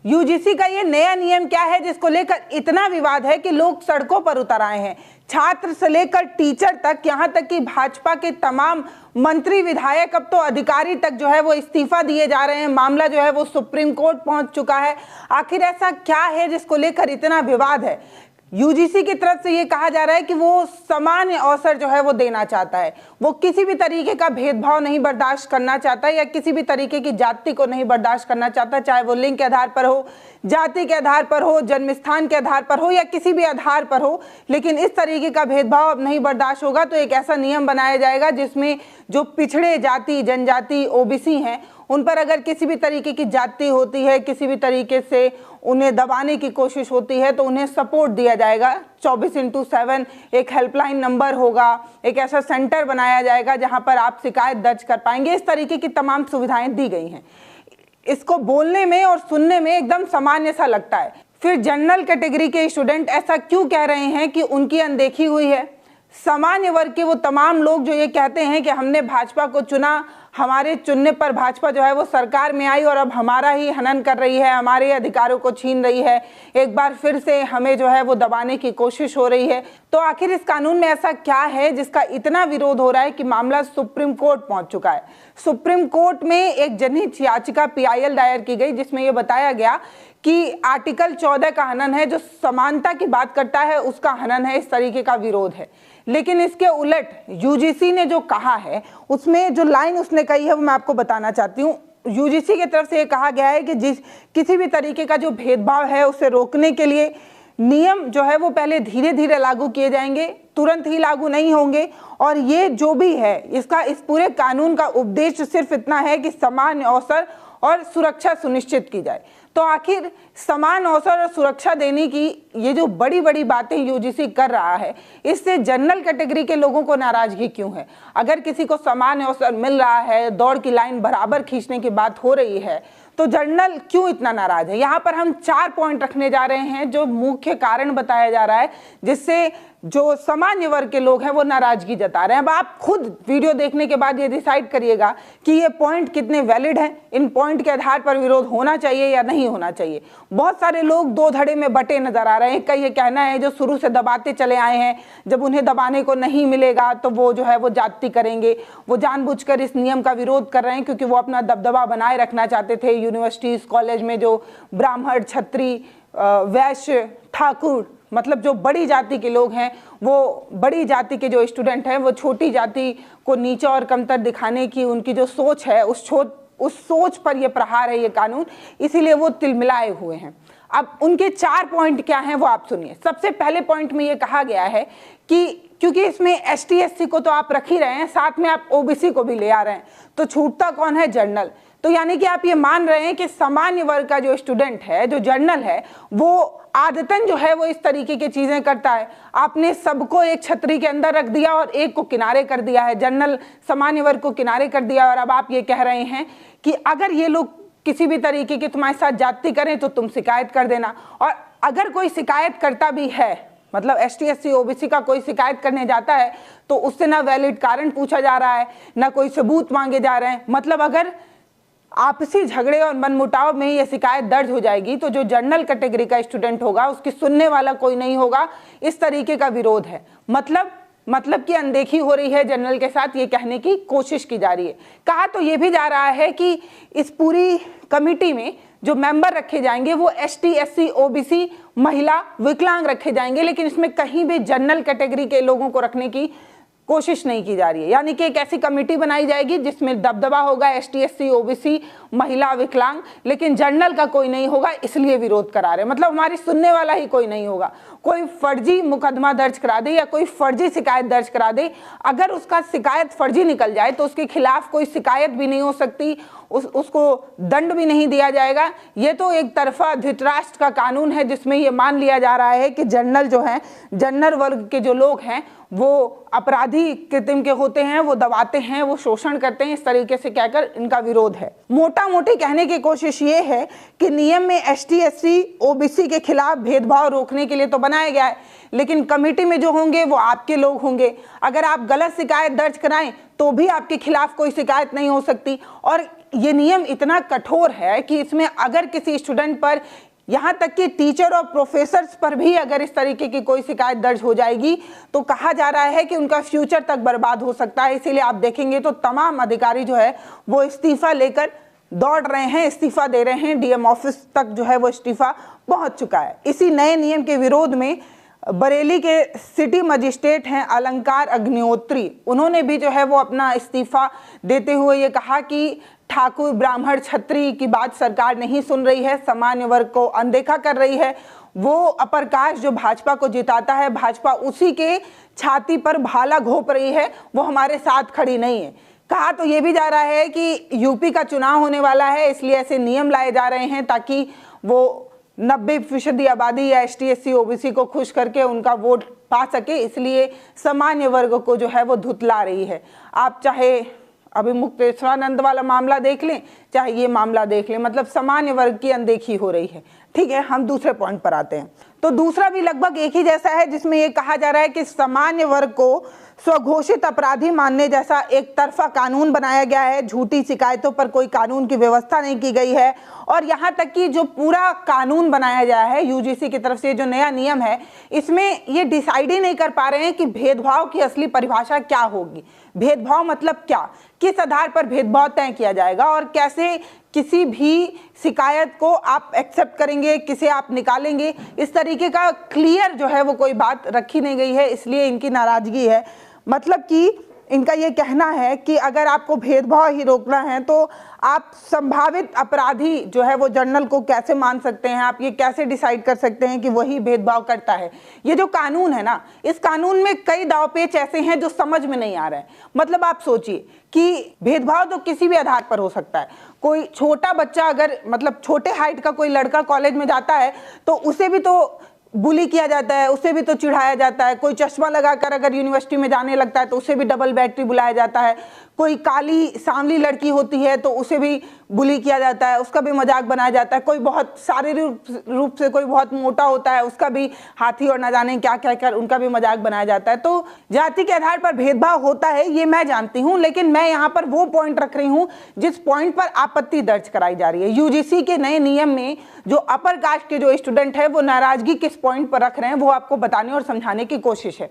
UGC का ये नया नियम क्या है जिसको लेकर इतना विवाद है कि लोग सड़कों पर उतर आए हैं। छात्र से लेकर टीचर तक, यहाँ तक कि भाजपा के तमाम मंत्री विधायक, अब तो अधिकारी तक जो है वो इस्तीफा दिए जा रहे हैं। मामला जो है वो सुप्रीम कोर्ट पहुंच चुका है। आखिर ऐसा क्या है जिसको लेकर इतना विवाद है? यूजीसी की तरफ से ये कहा जा रहा है कि वो समान अवसर जो है वो देना चाहता है। वो किसी भी तरीके का भेदभाव नहीं बर्दाश्त करना चाहता या किसी भी तरीके की जाति को नहीं बर्दाश्त करना चाहता, चाहे वो लिंग के आधार पर हो, जाति के आधार पर हो, जन्म स्थान के आधार पर हो या किसी भी आधार पर हो। लेकिन इस तरीके का भेदभाव अब नहीं बर्दाश्त होगा। तो एक ऐसा नियम बनाया जाएगा जिसमें जो पिछड़े जाति, जनजाति, ओबीसी हैं, उन पर अगर किसी भी तरीके की जाति होती है, किसी भी तरीके से उन्हें दबाने की कोशिश होती है, तो उन्हें सपोर्ट दिया जाएगा। 24x7 एक हेल्पलाइन नंबर होगा, एक ऐसा सेंटर बनाया जाएगा जहां पर आप शिकायत दर्ज कर पाएंगे। इस तरीके की तमाम सुविधाएं दी गई हैं। इसको बोलने में और सुनने में एकदम सामान्य सा लगता है। फिर जनरल कैटेगरी के स्टूडेंट ऐसा क्यों कह रहे हैं कि उनकी अनदेखी हुई है? सामान्य वर्ग के वो तमाम लोग जो ये कहते हैं कि हमने भाजपा को चुना, हमारे चुनने पर भाजपा जो है वो सरकार में आई और अब हमारा ही हनन कर रही है, हमारे अधिकारों को छीन रही है, एक बार फिर से हमें जो है वो दबाने की कोशिश हो रही है। तो आखिर इस कानून में ऐसा क्या है जिसका इतना विरोध हो रहा है कि मामला सुप्रीम कोर्ट पहुंच चुका है? सुप्रीम कोर्ट में एक जनहित याचिका PIL दायर की गई जिसमें यह बताया गया कि आर्टिकल 14 का हनन है, जो समानता की बात करता है उसका हनन है, इस तरीके का विरोध है। लेकिन इसके उलट यूजीसी ने जो कहा है, उसमें जो लाइन उसने कही है वो मैं आपको बताना चाहती हूँ। यूजीसी की तरफ से ये कहा गया है कि किसी भी तरीके का जो भेदभाव है उसे रोकने के लिए नियम जो है वो पहले धीरे धीरे लागू किए जाएंगे, तुरंत ही लागू नहीं होंगे। और ये जो भी है, इसका इस पूरे कानून का उद्देश्य सिर्फ इतना है कि समान अवसर और सुरक्षा सुनिश्चित की जाए। तो आखिर समान अवसर और सुरक्षा देने की ये जो बड़ी बड़ी बातें यूजीसी कर रहा है, इससे जनरल कैटेगरी के लोगों को नाराजगी क्यों है? अगर किसी को समान अवसर मिल रहा है, दौड़ की लाइन बराबर खींचने की बात हो रही है, तो जनरल क्यों इतना नाराज है? यहाँ पर हम 4 पॉइंट रखने जा रहे हैं जो मुख्य कारण बताया जा रहा है जिससे जो सामान्य वर्ग के लोग हैं वो नाराजगी जता रहे हैं। अब आप खुद वीडियो देखने के बाद ये डिसाइड करिएगा कि ये पॉइंट कितने वैलिड हैं, इन पॉइंट के आधार पर विरोध होना चाहिए या नहीं होना चाहिए। बहुत सारे लोग दो धड़े में बटे नजर आ रहे हैं। का ये कहना है जो शुरू से दबाते चले आए हैं, जब उन्हें दबाने को नहीं मिलेगा तो वो जो है वो जाति करेंगे। वो जानबूझकर इस नियम का विरोध कर रहे हैं क्योंकि वो अपना दबदबा बनाए रखना चाहते थे। यूनिवर्सिटीज, कॉलेज में जो ब्राह्मण, क्षत्रिय, वैश्य, ठाकुर, मतलब जो बड़ी जाति के लोग हैं, वो बड़ी जाति के जो स्टूडेंट हैं, वो छोटी जाति को नीचा और कमतर दिखाने की उनकी जो सोच है, उस सोच पर ये प्रहार है ये कानून, इसीलिए वो तिलमिलाए हुए हैं। अब उनके 4 पॉइंट क्या हैं वो आप सुनिए। सबसे पहले पॉइंट में ये कहा गया है कि क्योंकि इसमें ST SC को तो आप रख ही रहे हैं, साथ में आप OBC को भी ले आ रहे हैं, तो छूटता कौन है? जनरल। तो यानी कि आप ये मान रहे हैं कि सामान्य वर्ग का जो स्टूडेंट है, जो जनरल है, वो आदतन जो है वो इस तरीके की चीजें करता है। आपने सबको एक छतरी के अंदर रख दिया और एक को किनारे कर दिया है, जनरल सामान्य वर्ग को किनारे कर दिया। और अब आप ये कह रहे हैं कि अगर ये लोग किसी भी तरीके की तुम्हारे साथ जाति करें तो तुम शिकायत कर देना। और अगर कोई शिकायत करता भी है, मतलब ST SC OBC का कोई शिकायत करने जाता है, तो उससे ना वैलिड कारण पूछा जा रहा है, ना कोई सबूत मांगे जा रहे हैं। मतलब अगर आपसी झगड़े और मनमुटाव में ये शिकायत दर्ज हो जाएगी तो जो जनरल कैटेगरी का स्टूडेंट होगा उसकी सुनने वाला कोई नहीं होगा। इस तरीके का विरोध है। मतलब कि अनदेखी हो रही है जनरल के साथ, ये कहने की कोशिश की जा रही है। कहा तो ये भी जा रहा है कि इस पूरी कमिटी में जो मेंबर रखे जाएंगे वो ST SC OBC, महिला, विकलांग रखे जाएंगे, लेकिन इसमें कहीं भी जनरल कैटेगरी के लोगों को रखने की कोशिश नहीं की जा रही है। यानी कि एक ऐसी कमेटी बनाई जाएगी जिसमें दबदबा होगा ST SC OBC, महिला, विकलांग, लेकिन जनरल का कोई नहीं होगा, इसलिए विरोध करा रहे हैं। मतलब हमारी सुनने वाला ही कोई नहीं होगा। कोई फर्जी मुकदमा दर्ज करा दे या कोई फर्जी शिकायत दर्ज करा दे, अगर उसका शिकायत फर्जी निकल जाए तो उसके खिलाफ कोई शिकायत भी नहीं हो सकती, उसको दंड भी नहीं दिया जाएगा। ये तो एक तरफा धृतराष्ट्र का कानून है जिसमें ये मान लिया जा रहा है कि जनरल जो है, जनरल वर्ग के जो लोग हैं वो अपराधी किस्म के होते हैं, वो दबाते हैं, वो शोषण करते हैं, इस तरीके से कहकर इनका विरोध है। मोटा मोटी कहने की कोशिश ये है कि नियम में ST SC OBC के खिलाफ भेदभाव रोकने के लिए तो बनाया गया है, लेकिन कमेटी में जो होंगे वो आपके लोग होंगे। अगर आप गलत शिकायत दर्ज कराएं तो भी आपके खिलाफ कोई शिकायत नहीं हो सकती। और ये नियम इतना कठोर है कि इसमें अगर किसी स्टूडेंट पर, यहाँ तक कि टीचर और प्रोफेसर्स पर भी अगर इस तरीके की कोई शिकायत दर्ज हो जाएगी तो कहा जा रहा है कि उनका फ्यूचर तक बर्बाद हो सकता है। इसीलिए आप देखेंगे तो तमाम अधिकारी जो है वो इस्तीफा लेकर दौड़ रहे हैं, इस्तीफा दे रहे हैं। डीएम ऑफिस तक जो है वो इस्तीफा पहुंच चुका है। इसी नए नियम के विरोध में बरेली के सिटी मजिस्ट्रेट हैं अलंकार अग्निहोत्री, उन्होंने भी जो है वो अपना इस्तीफा देते हुए ये कहा कि ठाकुर ब्राह्मण छत्री की बात सरकार नहीं सुन रही है, सामान्य वर्ग को अनदेखा कर रही है। वो अपर कास्ट जो भाजपा को जिताता है, भाजपा उसी के छाती पर भाला घोंप रही है, वो हमारे साथ खड़ी नहीं है। कहा तो ये भी जा रहा है कि यूपी का चुनाव होने वाला है, इसलिए ऐसे नियम लाए जा रहे हैं ताकि वो 90% आबादी या ST SC OBC को खुश करके उनका वोट पा सके, इसलिए सामान्य वर्ग को जो है वो धुतला रही है। आप चाहे अभी मुक्तेश्वरानंद वाला मामला देख लें, चाहे ये मामला देख लें, मतलब सामान्य वर्ग की अनदेखी हो रही है। ठीक है, हम दूसरे पॉइंट पर आते हैं। तो दूसरा भी लगभग एक ही जैसा है, जिसमें ये कहा जा रहा है कि सामान्य वर्ग को स्वघोषित अपराधी मानने जैसा एक तरफा कानून बनाया गया है। झूठी शिकायतों पर कोई कानून की व्यवस्था नहीं की गई है। और यहाँ तक कि जो पूरा कानून बनाया गया है UGC की तरफ से, जो नया नियम है, इसमें ये डिसाइड ही नहीं कर पा रहे हैं कि भेदभाव की असली परिभाषा क्या होगी। भेदभाव मतलब क्या, किस आधार पर भेदभाव तय किया जाएगा और कैसे किसी भी शिकायत को आप एक्सेप्ट करेंगे, किसे आप निकालेंगे, इस तरीके का क्लियर जो है वो कोई बात रखी नहीं गई है। इसलिए इनकी नाराजगी है। मतलब कि इनका ये कहना है कि अगर आपको भेदभाव ही रोकना है तो आप संभावित अपराधी जो है वो जर्नल को कैसे मान सकते हैं, आप ये कैसे डिसाइड कर सकते हैं कि वही भेदभाव करता है। ये जो कानून है ना, इस कानून में कई दांवपेच ऐसे हैं जो समझ में नहीं आ रहे हैं। मतलब आप सोचिए कि भेदभाव तो किसी भी आधार पर हो सकता है। कोई छोटा बच्चा अगर, मतलब छोटे हाइट का कोई लड़का कॉलेज में जाता है तो उसे भी तो बुली किया जाता है, उसे भी तो चिढ़ाया जाता है। कोई चश्मा लगाकर अगर यूनिवर्सिटी में जाने लगता है तो उसे भी डबल बैटरी बुलाया जाता है। कोई काली सांवली लड़की होती है तो उसे भी बुली किया जाता है, उसका भी मजाक बनाया जाता है। कोई बहुत शारीरिक रूप से कोई बहुत मोटा होता है, उसका भी हाथी और न जाने क्या क्या कर उनका भी मजाक बनाया जाता है। तो जाति के आधार पर भेदभाव होता है, ये मैं जानती हूँ, लेकिन मैं यहाँ पर वो पॉइंट रख रही हूँ जिस पॉइंट पर आपत्ति दर्ज कराई जा रही है। UGC के नए नियम में जो अपर कास्ट के जो स्टूडेंट है वो नाराजगी किस पॉइंट पर रख रहे हैं वो आपको बताने और समझाने की कोशिश है।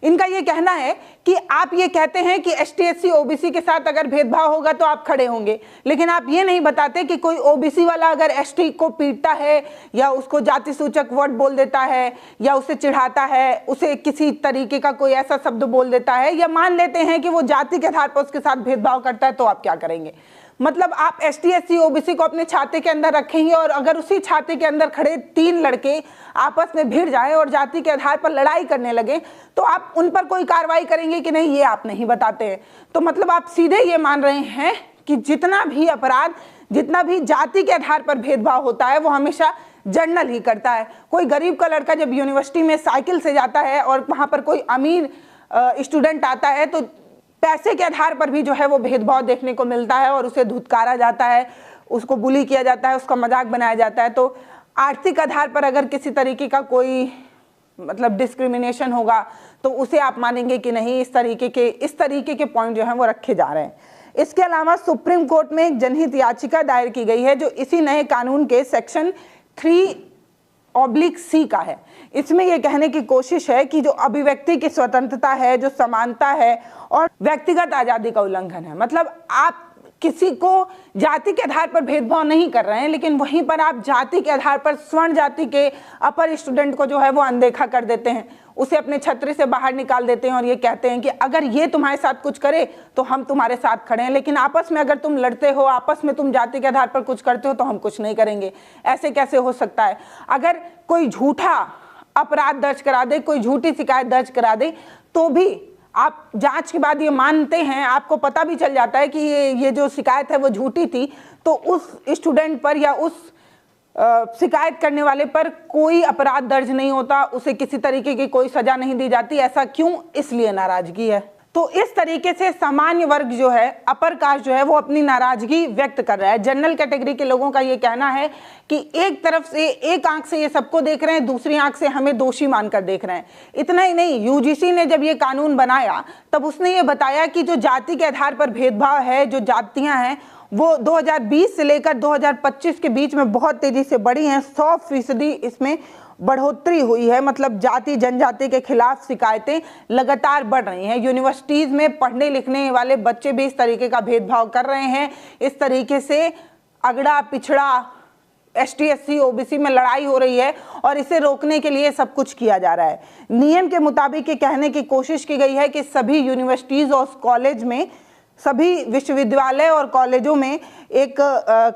इनका ये कहना है कि आप ये कहते हैं कि ST SC OBC के साथ अगर भेदभाव होगा तो आप खड़े होंगे, लेकिन आप ये नहीं बताते कि कोई OBC वाला अगर ST को पीटता है या उसको जाति सूचक वर्ड बोल देता है या उसे चिढ़ाता है, उसे किसी तरीके का कोई ऐसा शब्द बोल देता है, या मान लेते हैं कि वो जाति के आधार पर उसके साथ भेदभाव करता है, तो आप क्या करेंगे। मतलब आप ST SC OBC को अपने छाते के अंदर रखेंगे और अगर उसी छाते के अंदर खड़े 3 लड़के आपस में भिड़ जाएं और जाति के आधार पर लड़ाई करने लगे तो आप उन पर कोई कार्रवाई करेंगे कि नहीं, ये आप नहीं बताते हैं। तो मतलब आप सीधे ये मान रहे हैं कि जितना भी अपराध, जितना भी जाति के आधार पर भेदभाव होता है वो हमेशा जर्नल ही करता है। कोई गरीब का लड़का जब यूनिवर्सिटी में साइकिल से जाता है और वहाँ पर कोई अमीर स्टूडेंट आता है तो पैसे के आधार पर भी जो है वो भेदभाव देखने को मिलता है और उसे धुतकारा जाता है, उसको बुली किया जाता है, उसका मजाक बनाया जाता है। तो आर्थिक आधार पर अगर किसी तरीके का कोई मतलब डिस्क्रिमिनेशन होगा तो उसे आप मानेंगे कि नहीं। इस तरीके के पॉइंट जो हैं वो रखे जा रहे हैं। इसके अलावा सुप्रीम कोर्ट में एक जनहित याचिका दायर की गई है जो इसी नए कानून के सेक्शन 3/C का है। इसमें यह कहने की कोशिश है कि जो अभिव्यक्ति की स्वतंत्रता है, जो समानता है और व्यक्तिगत आजादी का उल्लंघन है। मतलब आप किसी को जाति के आधार पर भेदभाव नहीं कर रहे हैं, लेकिन वहीं पर आप जाति के आधार पर स्वर्ण जाति के अपर स्टूडेंट को जो है वो अनदेखा कर देते हैं, उसे अपने छतरी से बाहर निकाल देते हैं और ये कहते हैं कि अगर ये तुम्हारे साथ कुछ करे तो हम तुम्हारे साथ खड़े हैं, लेकिन आपस में अगर तुम लड़ते हो, आपस में तुम जाति के आधार पर कुछ करते हो तो हम कुछ नहीं करेंगे। ऐसे कैसे हो सकता है। अगर कोई झूठा अपराध दर्ज करा दे, कोई झूठी शिकायत दर्ज करा दे तो भी आप जांच के बाद ये मानते हैं, आपको पता भी चल जाता है कि ये जो शिकायत है वो झूठी थी, तो उस स्टूडेंट पर या उस शिकायत करने वाले पर कोई अपराध दर्ज नहीं होता, उसे किसी तरीके की कोई सजा नहीं दी जाती। ऐसा क्यों? इसलिए नाराजगी है। तो इस तरीके से सामान्य वर्ग जो है, अपर कास्ट जो है, वो अपनी नाराजगी व्यक्त कर रहा है। जनरल कैटेगरी के लोगों का ये कहना है कि एक तरफ से, एक आंख से ये सबको देख रहे हैं, दूसरी आंख से हमें दोषी मानकर देख रहे हैं। इतना ही नहीं, यूजीसी ने जब ये कानून बनाया तब उसने ये बताया कि जो जाति के आधार पर भेदभाव है, जो जातियां हैं, वो 2020 से लेकर 2025 के बीच में बहुत तेजी से बढ़ी हैं। 100% इसमें बढ़ोतरी हुई है। मतलब जाति जनजाति के खिलाफ शिकायतें लगातार बढ़ रही हैं। यूनिवर्सिटीज में पढ़ने लिखने वाले बच्चे भी इस तरीके का भेदभाव कर रहे हैं। इस तरीके से अगड़ा पिछड़ा ST SC OBC में लड़ाई हो रही है और इसे रोकने के लिए सब कुछ किया जा रहा है। नियम के मुताबिक ये कहने की कोशिश की गई है कि सभी यूनिवर्सिटीज और कॉलेज में, सभी विश्वविद्यालय और कॉलेजों में एक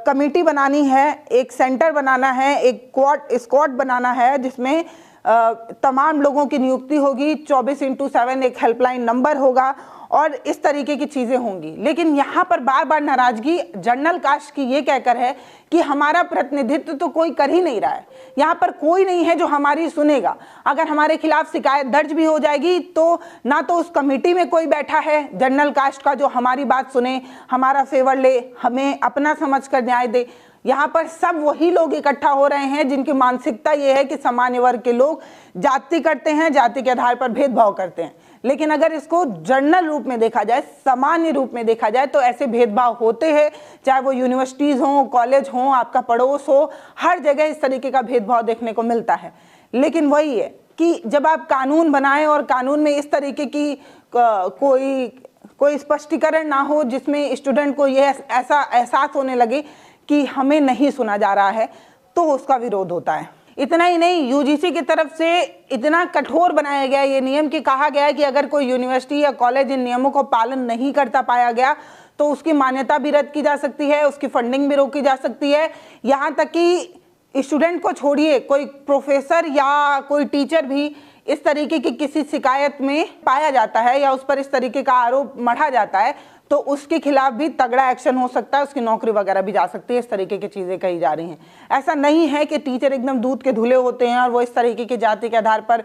कमेटी बनानी है, एक सेंटर बनाना है, एक स्क्वाड बनाना है, जिसमें तमाम लोगों की नियुक्ति होगी। 24x7 एक हेल्पलाइन नंबर होगा और इस तरीके की चीजें होंगी। लेकिन यहाँ पर बार बार नाराजगी जनरल कास्ट की ये कहकर है कि हमारा प्रतिनिधित्व तो कोई कर ही नहीं रहा है, यहाँ पर कोई नहीं है जो हमारी सुनेगा। अगर हमारे खिलाफ शिकायत दर्ज भी हो जाएगी तो ना तो उस कमेटी में कोई बैठा है जनरल कास्ट का जो हमारी बात सुने, हमारा फेवर ले, हमें अपना समझकर न्याय दे। यहाँ पर सब वही लोग इकट्ठा हो रहे हैं जिनकी मानसिकता ये है कि सामान्य वर्ग के लोग जाति करते हैं, जाति के आधार पर भेदभाव करते हैं। लेकिन अगर इसको जनरल रूप में देखा जाए, सामान्य रूप में देखा जाए, तो ऐसे भेदभाव होते हैं, चाहे वो यूनिवर्सिटीज हों, कॉलेज हों, आपका पड़ोस हो, हर जगह इस तरीके का भेदभाव देखने को मिलता है। लेकिन वही है कि जब आप कानून बनाएं और कानून में इस तरीके की कोई स्पष्टीकरण ना हो जिसमें स्टूडेंट को ये ऐसा एहसास होने लगे कि हमें नहीं सुना जा रहा है, तो उसका विरोध होता है। इतना ही नहीं, यूजीसी की तरफ से इतना कठोर बनाया गया ये नियम कि कहा गया है कि अगर कोई यूनिवर्सिटी या कॉलेज इन नियमों को पालन नहीं करता पाया गया तो उसकी मान्यता भी रद्द की जा सकती है, उसकी फंडिंग भी रोकी जा सकती है। यहाँ तक कि स्टूडेंट को छोड़िए, कोई प्रोफेसर या कोई टीचर भी इस तरीके की किसी शिकायत में पाया जाता है या उस पर इस तरीके का आरोप मढ़ा जाता है तो उसके खिलाफ भी तगड़ा एक्शन हो सकता है, उसकी नौकरी वगैरह भी जा सकती है। इस तरीके की चीज़ें कही जा रही हैं। ऐसा नहीं है कि टीचर एकदम दूध के धुले होते हैं और वो इस तरीके की जाति के आधार पर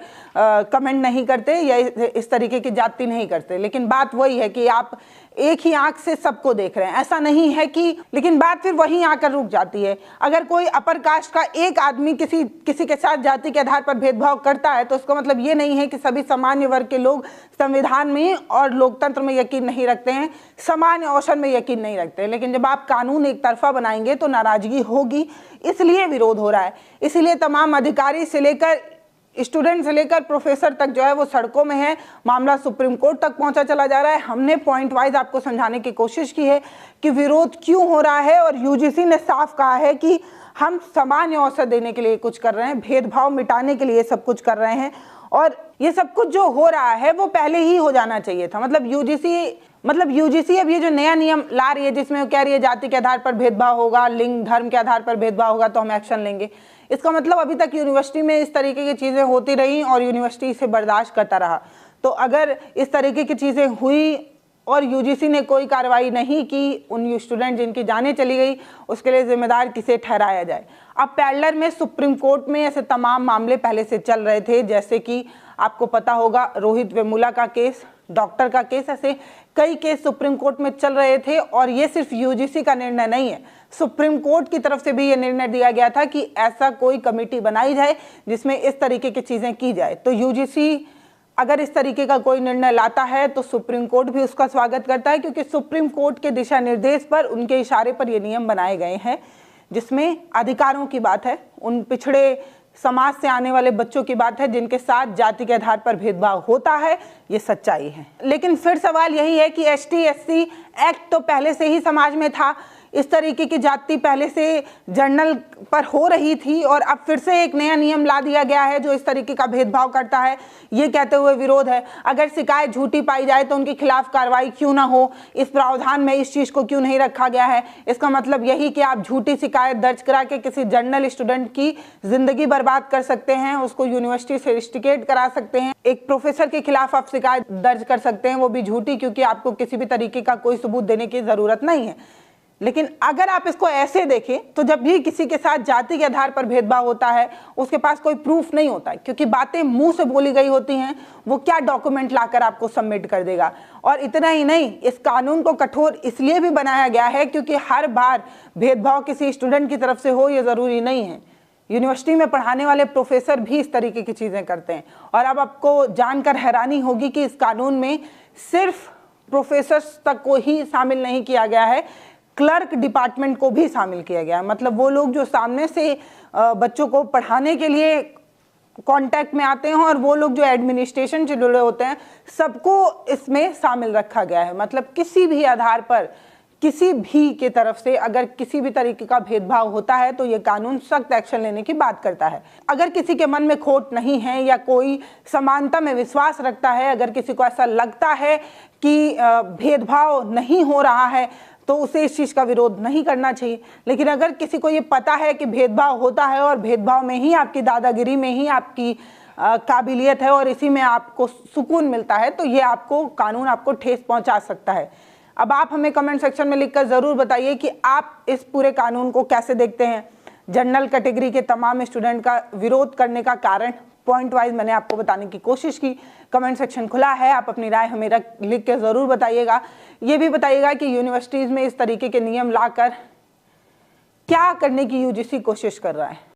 कमेंट नहीं करते या इस तरीके की जाति नहीं करते। लेकिन बात वही है कि आप एक ही आंख से सबको देख रहे हैं, ऐसा नहीं है कि, लेकिन बात फिर वहीं आकर रुक जाती है। अगर कोई अपर कास्ट का एक आदमी किसी के साथ जाति के आधार पर भेदभाव करता है तो उसका मतलब ये नहीं है कि सभी सामान्य वर्ग के लोग संविधान में और लोकतंत्र में यकीन नहीं रखते हैं, सामान्य अवसर में यकीन नहीं रखते हैं। लेकिन जब आप कानून एक तरफा बनाएंगे तो नाराजगी होगी, इसलिए विरोध हो रहा है। इसलिए तमाम अधिकारी से लेकर स्टूडेंट से लेकर प्रोफेसर तक जो है वो सड़कों में है। मामला सुप्रीम कोर्ट तक पहुंचा चला जा रहा है। हमने पॉइंट वाइज आपको समझाने की कोशिश की है कि विरोध क्यों हो रहा है और यूजीसी ने साफ कहा है कि हम सामान्य अवसर देने के लिए कुछ कर रहे हैं, भेदभाव मिटाने के लिए सब कुछ कर रहे हैं। और ये सब कुछ जो हो रहा है वो पहले ही हो जाना चाहिए था। मतलब यूजीसी अब ये जो नया नियम ला रही है जिसमें वो कह रही है जाति के आधार पर भेदभाव होगा, लिंग धर्म के आधार पर भेदभाव होगा तो हम एक्शन लेंगे। इसका मतलब अभी तक यूनिवर्सिटी में इस तरीके की चीज़ें होती रही और यूनिवर्सिटी इसे बर्दाश्त करता रहा। तो अगर इस तरीके की चीज़ें हुई और यूजीसी ने कोई कार्रवाई नहीं की, उन स्टूडेंट जिनकी जानें चली गई उसके लिए जिम्मेदार किसे ठहराया जाए। अब पैरेलल में सुप्रीम कोर्ट में ऐसे तमाम मामले पहले से चल रहे थे, जैसे कि आपको पता होगा रोहित वेमुला का केस, डॉक्टर का केस, ऐसे कई केस सुप्रीम कोर्ट में चल रहे थे। और ये सिर्फ यूजीसी का निर्णय नहीं है, सुप्रीम कोर्ट की तरफ से भी ये निर्णय दिया गया था कि ऐसा कोई कमेटी बनाई जाए जिसमें इस तरीके की चीज़ें की जाए। तो यूजीसी अगर इस तरीके का कोई निर्णय लाता है तो सुप्रीम कोर्ट भी उसका स्वागत करता है, क्योंकि सुप्रीम कोर्ट के दिशा निर्देश पर, उनके इशारे पर ये नियम बनाए गए हैं जिसमें अधिकारों की बात है, उन पिछड़े समाज से आने वाले बच्चों की बात है जिनके साथ जाति के आधार पर भेदभाव होता है। ये सच्चाई है। लेकिन फिर सवाल यही है कि ST SC एक्ट तो पहले से ही समाज में था, इस तरीके की जाति पहले से जर्नल पर हो रही थी और अब फिर से एक नया नियम ला दिया गया है जो इस तरीके का भेदभाव करता है, ये कहते हुए विरोध है। अगर शिकायत झूठी पाई जाए तो उनके खिलाफ कार्रवाई क्यों ना हो, इस प्रावधान में इस चीज़ को क्यों नहीं रखा गया है। इसका मतलब यही कि आप झूठी शिकायत दर्ज करा के किसी जर्नल स्टूडेंट की जिंदगी बर्बाद कर सकते हैं, उसको यूनिवर्सिटी से रस्टिकेट करा सकते हैं। एक प्रोफेसर के खिलाफ आप शिकायत दर्ज कर सकते हैं, वो भी झूठी, क्योंकि आपको किसी भी तरीके का कोई सबूत देने की ज़रूरत नहीं है। लेकिन अगर आप इसको ऐसे देखें तो जब भी किसी के साथ जाति के आधार पर भेदभाव होता है उसके पास कोई प्रूफ नहीं होता है, क्योंकि बातें मुंह से बोली गई होती हैं, वो क्या डॉक्यूमेंट लाकर आपको सबमिट कर देगा। और इतना ही नहीं, इस कानून को कठोर इसलिए भी बनाया गया है क्योंकि हर बार भेदभाव किसी स्टूडेंट की तरफ से हो ये ज़रूरी नहीं है। यूनिवर्सिटी में पढ़ाने वाले प्रोफेसर भी इस तरीके की चीज़ें करते हैं। और अब आपको जानकर हैरानी होगी कि इस कानून में सिर्फ प्रोफेसर्स तक को ही शामिल नहीं किया गया है, क्लर्क डिपार्टमेंट को भी शामिल किया गया है। मतलब वो लोग जो सामने से बच्चों को पढ़ाने के लिए कांटेक्ट में आते हैं और वो लोग जो एडमिनिस्ट्रेशन से जुड़े होते हैं, सबको इसमें शामिल रखा गया है। मतलब किसी भी आधार पर किसी भी के तरफ से अगर किसी भी तरीके का भेदभाव होता है तो ये कानून सख्त एक्शन लेने की बात करता है। अगर किसी के मन में खोट नहीं है या कोई समानता में विश्वास रखता है, अगर किसी को ऐसा लगता है कि भेदभाव नहीं हो रहा है तो उसे इस चीज़ का विरोध नहीं करना चाहिए। लेकिन अगर किसी को ये पता है कि भेदभाव होता है और भेदभाव में ही आपकी दादागिरी में ही आपकी काबिलियत है और इसी में आपको सुकून मिलता है, तो ये आपको कानून आपको ठेस पहुंचा सकता है। अब आप हमें कमेंट सेक्शन में लिखकर ज़रूर बताइए कि आप इस पूरे कानून को कैसे देखते हैं। जनरल कैटेगरी के तमाम स्टूडेंट का विरोध करने का कारण पॉइंट वाइज मैंने आपको बताने की कोशिश की। कमेंट सेक्शन खुला है, आप अपनी राय हमें लिख के ज़रूर बताइएगा। ये भी बताइएगा कि यूनिवर्सिटीज़ में इस तरीके के नियम लाकर क्या करने की यूजीसी कोशिश कर रहा है।